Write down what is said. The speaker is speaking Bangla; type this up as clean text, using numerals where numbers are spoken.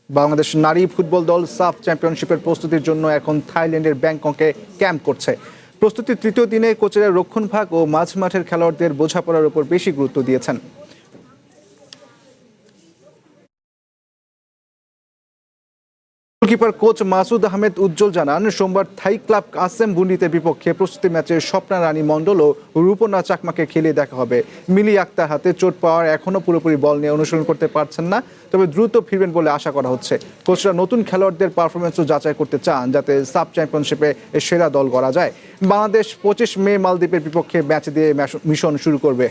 বাংলাদেশ নারী ফুটবল দল সাফ চ্যাম্পিয়নশিপের প্রস্তুতির জন্য এখন থাইল্যান্ডের ব্যাংককে ক্যাম্প করছে। প্রস্তুতির তৃতীয় দিনে কোচেরা রক্ষণভাগ ও মাঝ মাঠের খেলোয়াড়দের বোঝাপড়ার উপর বেশি গুরুত্ব দিয়েছেন। গোলকিপার কোচ মাসুদ আহমেদ উজ্জ্বল জানান, সোমবার থাই ক্লাব কাসেম বুন্ডিতের বিপক্ষে প্রস্তুতি ম্যাচে স্বপ্না রানী মণ্ডল ও রূপনা চাকমাকে খেলিয়ে দেখা হবে। মিলি আক্তার হাতে চোট পাওয়ার এখনও পুরোপুরি বল নিয়ে অনুশীলন করতে পারছেন না, তবে দ্রুত ফিরবেন বলে আশা করা হচ্ছে। কোচরা নতুন খেলোয়াড়দের পারফরমেন্সও যাচাই করতে চান, যাতে সাব চ্যাম্পিয়নশিপে সেরা দল গড়া যায়। বাংলাদেশ 25 মে মালদ্বীপের বিপক্ষে ম্যাচ দিয়ে মিশন শুরু করবে।